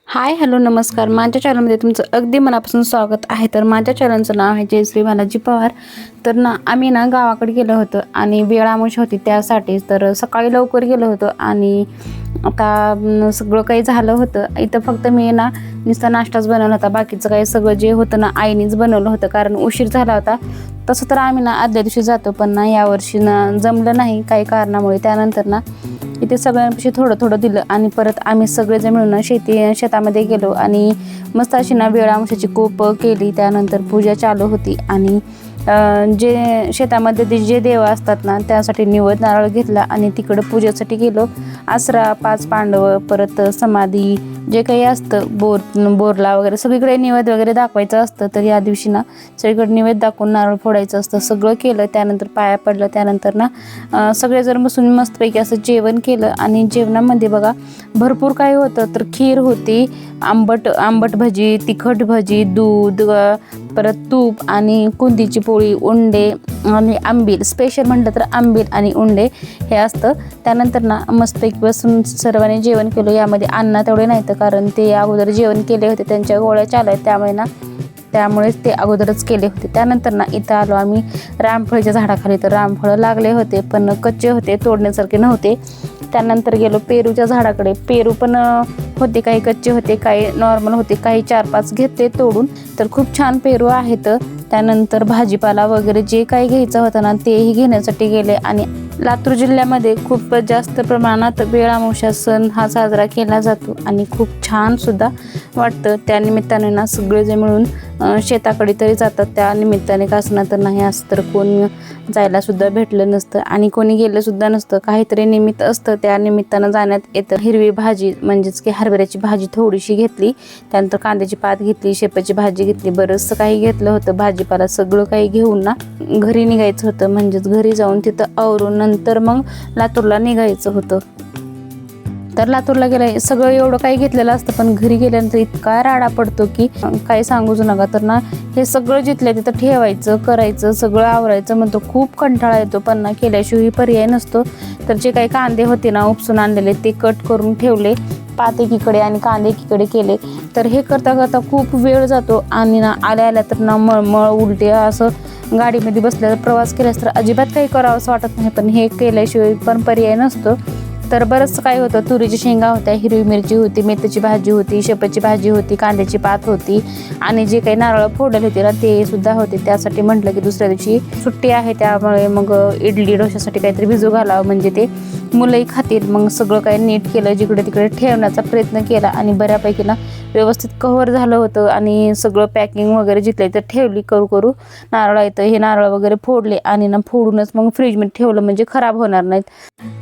Hi hello नमस्कार. माझ्या चॅनलमध्ये तुमचं अगदी मनापासून स्वागत आहे. तर माझ्या चॅनलचं नाव आहे जयश्री बालाजी पवार. तर आम्ही गावाकडे गेलो होतो आणि वेळ आमोश होती त्यासाठी. तर सकाळी लवकर गेलो होतो आणि आता सगळं काही झालं होतं. इथं फक्त मी नुसता नाश्ताच बनवला होता. बाकीचं काही सगळं जे होतं आईनेच बनवलं होतं, कारण उशीर झाला होता. तसं तर आम्ही आदल्या दिवशी जातो, पण यावर्षी जमलं नाही काही कारणामुळे. त्यानंतर इथे सगळ्यांपाशी थोडं थोडं दिलं आणि परत आम्ही सगळेजण मिळून शेतामध्ये गेलो आणि मस्त अशी वेळ आमशाची कोप केली. त्यानंतर पूजा चालू होती आणि जे शेतामध्ये जे देव असतात त्यासाठी निवद नारळ घेतला आणि तिकडं पूजेसाठी गेलो. आसरा, 5 पांडव, परत समाधी, जे काही असतं बोरला वगैरे सगळीकडे निवेद वगैरे दाखवायचं असतं. तर या दिवशी सगळीकडे निवेद दाखवून नारळ फोडायचं असतं. सगळं केलं. त्यानंतर पाया पडलं. त्यानंतर सगळेजण बसून मस्तपैकी असं जेवण केलं आणि जेवणामध्ये बघा भरपूर काही होतं. तर खीर होती, आंबट भजी, तिखट भजी, दूध, परत तूप आणि कुंदीची पोळी, उंडे आणि आंबील. स्पेशल म्हटलं तर आंबील आणि उंडे हे असतं. त्यानंतर मस्तपैकी बसून सर्वांनी जेवण केलं. यामध्ये अन्न तेवढे नाही तर, कारण ते अगोदर जेवण केले होते, त्यांच्या गोळ्या चालू आहेत, त्यामुळेच ते अगोदरच केले होते. त्यानंतर इथं आलो आम्ही रामफळीच्या झाडाखाली. तर रामफळं लागले होते पण कच्चे होते, तोडण्यासारखे नव्हते. त्यानंतर गेलो पेरूच्या झाडाकडे. पेरू पण होते, काही कच्चे होते, काही नॉर्मल होते, काही 4-5 घेतले तोडून. तर खूप छान पेरू आहेत. त्यानंतर भाजीपाला वगैरे जे काही घ्यायचं होतं तेही घेण्यासाठी गेले. आणि लातूर जिल्ह्यामध्ये खूप जास्त प्रमाणात वेळ अमावस्या सण हा साजरा केला जातो आणि खूप छान सुद्धा वाटतं. त्या निमित्ताने सगळेजण मिळून शेताकडे तरी जातात. त्या निमित्ताने का असणार तर नाही, असं तर कोण जायला सुद्धा भेटलं नसतं आणि कोणी गेलं सुद्धा नसतं. काहीतरी निमित्त असतं, त्या निमित्तानं जाण्यात येतं. हिरवी भाजी म्हणजेच की हरभऱ्याची भाजी थोडीशी घेतली. त्यानंतर कांद्याची पात घेतली, शेपाची भाजी घेतली, बरंचसं काही घेतलं होतं. भाजीपाला सगळं काही घेऊन घरी निघायचं होतं. म्हणजेच घरी जाऊन तिथं आवरून नंतर मग लातूरला निघायचं होतं. तर लातूरला गेलं सगळं एवढं काही घेतलेलं असतं, पण घरी गेल्यानंतर इतका राडा पडतो की काही सांगूच नका. तर हे सगळं जिथल्या तिथं ठेवायचं, करायचं, सगळं आवरायचं म्हणतो. खूप कंटाळा येतो, पण केल्याशिवाय पर्याय नसतो. तर जे काही कांदे होते उपसून आणलेले ते कट करून ठेवले, पात एकीकडे आणि कांदे एकीकडे केले. तर हे करता करता खूप वेळ जातो आणि आल्या तर मळमळ उलटे असं गाडीमध्ये बसल्यावर प्रवास केल्यास तर अजिबात काही करावं असं वाटत नाही, पण हे केल्याशिवाय पण पर्याय नसतो. तर बरंच काय होतं. तुरीची शेंगा होत्या, हिरवी मिरची होती, मेथीची भाजी होती, शेपाची भाजी होती, कांद्याची पात होती आणि जे काही नारळ फोडले होते ते सुद्धा होते. त्यासाठी म्हटलं की दुसऱ्या दिवशी सुट्टी आहे, त्यामुळे मग इडली डोशासाठी काहीतरी भिजू घालावं, म्हणजे ते मुलंही खातील. मग सगळं काही नीट केलं, जिकडे तिकडे ठेवण्याचा प्रयत्न केला आणि बऱ्यापैकी व्यवस्थित कव्हर झालं होतं आणि सगळं पॅकिंग वगैरे जिथले तर ठेवली. करू नारळ येतं, हे नारळ वगैरे फोडले आणि फोडूनच मग फ्रीजमध्ये ठेवलं, म्हणजे खराब होणार नाहीत.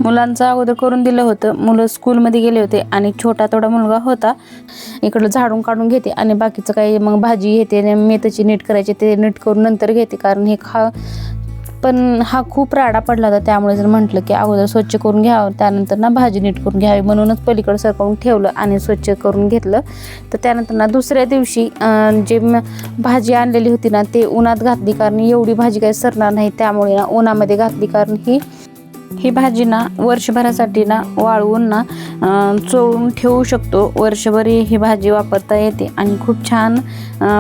मुलांचं अगोदर करून दिलं होतं. मुलं स्कूलमध्ये गेले होते आणि छोटा थोडा मुलगा होता. इकडं झाडून काढून घेते आणि बाकीचं काही मग भाजी घेते, मेथीची नीट करायची, ते नीट करून नंतर घेते, कारण पण हा खूप राडा पडला होता. त्यामुळे जर म्हटलं की अगोदर स्वच्छ करून घ्यावं, त्यानंतर भाजी नीट करून घ्यावी, म्हणूनच पलीकडे सरकवून ठेवलं आणि स्वच्छ करून घेतलं. तर त्यानंतर दुसऱ्या दिवशी जे भाजी आणलेली होती ते उन्हात घातली, कारण एवढी भाजी काही सरणार नाही, त्यामुळे उन्हामध्ये घातली. कारण ही भाजी वर्षभरासाठी वाळवून चोळून ठेवू शकतो. वर्षभर ही भाजी वापरता येते आणि खूप छान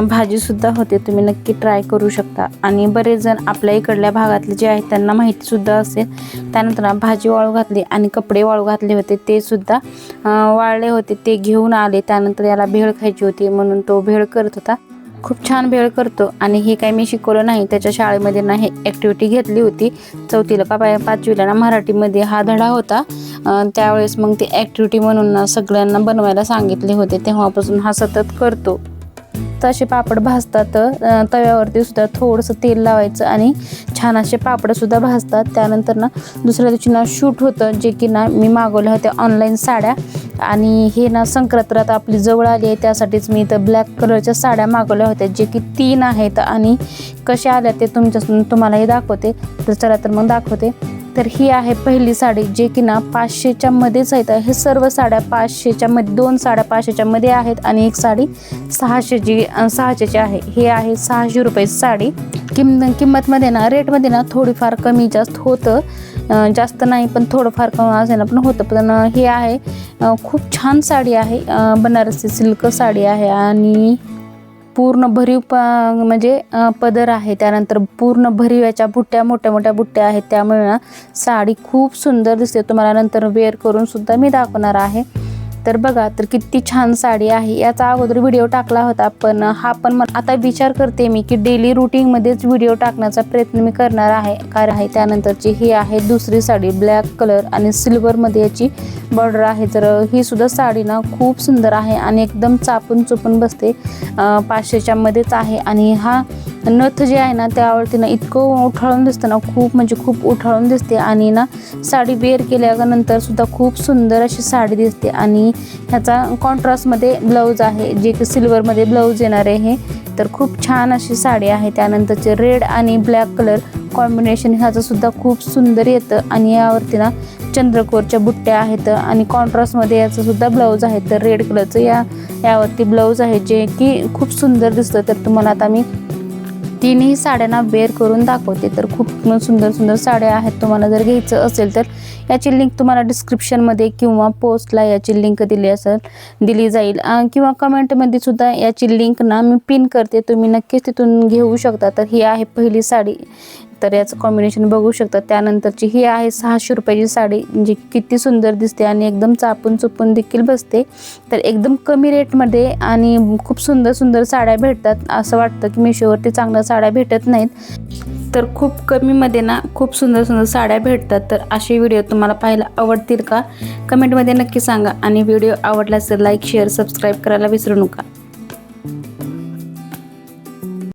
भाजीसुद्धा होते. तुम्ही नक्की ट्राय करू शकता. आणि बरेच जण आपल्या इकडल्या भागातले जे आहेत त्यांना माहितीसुद्धा असेल. त्यानंतर भाजी वाळू घातली आणि कपडे वाळू घातले होते, ते सुद्धा वाळले होते, ते घेऊन आले. त्यानंतर याला भेळ खायची होती म्हणून तो भेळ करत होता. खूप छान भेळ करतो आणि हे काही मी शिकवलं नाही, त्याच्या शाळेमध्ये हे ॲक्टिव्हिटी घेतली होती. 4थीला का 5वीला मराठीमध्ये हा धडा होता. त्यावेळेस मग ती ॲक्टिव्हिटी म्हणून सगळ्यांना बनवायला सांगितले होते. तेव्हापासून हा सतत करतो. तसे पापड भाजतात, तव्यावरती सुद्धा थोडंसं तेल लावायचं आणि छान असे पापडसुद्धा भाजतात. त्यानंतर दुसऱ्या दिवशी शूट होतं, जे की मी मागवल्या होत्या ऑनलाईन साड्या. आणि हे संक्रांत आपली जवळ आली आहे, त्यासाठीच मी इथं ब्लॅक कलरच्या साड्या मागवल्या होत्या, जे की 3 आहेत आणि कशा आल्या ते तुम्हालाही दाखवते. तर चला तर मग दाखवते. तर ही आहे पहिली साडी, जे की 500च्या मध्येच आहेत. हे सर्व साड्या 500च्या मध्ये, 2 साड्या 500च्या मध्ये आहेत आणि एक साडी 600ची आहे. हे आहे 600 रुपये साडी. किंमतमध्ये रेटमध्ये थोडीफार कमी जास्त होतं. जास्त नाही पण थोडंफार कमी असेल पण होतं. पण हे आहे खूप छान साडी आहे, बनारसी सिल्क साडी आहे आणि पूर्ण भरीव म्हणजे पदर आहे. त्यानंतर पूर्ण भरीव याच्या बुट्ट्या मोठ्या मोठ्या बुट्ट्या आहेत, त्यामुळे ना साडी खूप सुंदर दिसते. तुम्हाला नंतर वेअर करून सुद्धा मी दाखवणार आहे. तर बघा तर किती छान साडी आहे. याचा अगोदर व्हिडिओ टाकला होता, पण हा पण आता विचार करते मी की डेली रुटीनमध्येच व्हिडिओ टाकण्याचा प्रयत्न मी करणार आहे. कारण आहे त्यानंतरची ही आहे दुसरी साडी, ब्लॅक कलर आणि सिल्वरमध्ये याची बॉर्डर आहे. तर ही सुद्धा साडी ना खूप सुंदर आहे आणि एकदम चापून चुपून बसते. 500च्या मध्येच आहे आणि हा नथ जे आहे ना त्यावरती ना इतकं उठाळून दिसतं ना, खूप म्हणजे खूप उठाळून दिसते आणि ना साडी वेअर केल्यानंतर सुद्धा खूप सुंदर अशी साडी दिसते. आणि ह्याचा कॉन्ट्रास्टमध्ये ब्लाऊज आहे, जे की सिल्वरमध्ये ब्लाऊज येणार आहे. तर खूप छान अशी साडी आहे. त्यानंतरचे रेड आणि ब्लॅक कलर कॉम्बिनेशन ह्याचं सुद्धा खूप सुंदर येतं आणि यावरती ना चंद्रकोरच्या बुट्ट्या आहेत आणि कॉन्ट्रास्टमध्ये याचं सुद्धा ब्लाऊज आहे. तर रेड कलरचं यावरती ब्लाऊज आहे, जे की खूप सुंदर दिसतं. तर तुम्हाला आता मी तिन्ही साड्यांना वेअर करून दाखवते. तर खूप सुंदर सुंदर साड्या आहेत. तुम्हाला जर घ्यायचं असेल तर याची लिंक तुम्हाला डिस्क्रिप्शनमध्ये किंवा पोस्टला याची लिंक दिली जाईल किंवा कमेंटमध्ये सुद्धा याची लिंक ना मी पिन करते, तुम्ही नक्कीच तिथून घेऊ शकता. तर ही आहे पहिली साडी, तर याचं कॉम्बिनेशन बघू शकता. त्यानंतरची ही आहे 600 रुपयाची साडी, जी किती सुंदर दिसते आणि एकदम चापून चुपून देखील बसते. तर एकदम कमी रेटमध्ये आणि खूप सुंदर सुंदर साड्या भेटतात. असं वाटतं की मिशोवरती चांगल्या साड्या भेटत नाहीत, तर खूप कमीमध्ये ना खूप सुंदर सुंदर साड्या भेटतात. तर असे व्हिडिओ तुम्हाला पाहायला आवडतील का? कमेंटमध्ये नक्की सांगा आणि व्हिडिओ आवडला तर लाईक शेअर सबस्क्राईब करायला विसरू नका.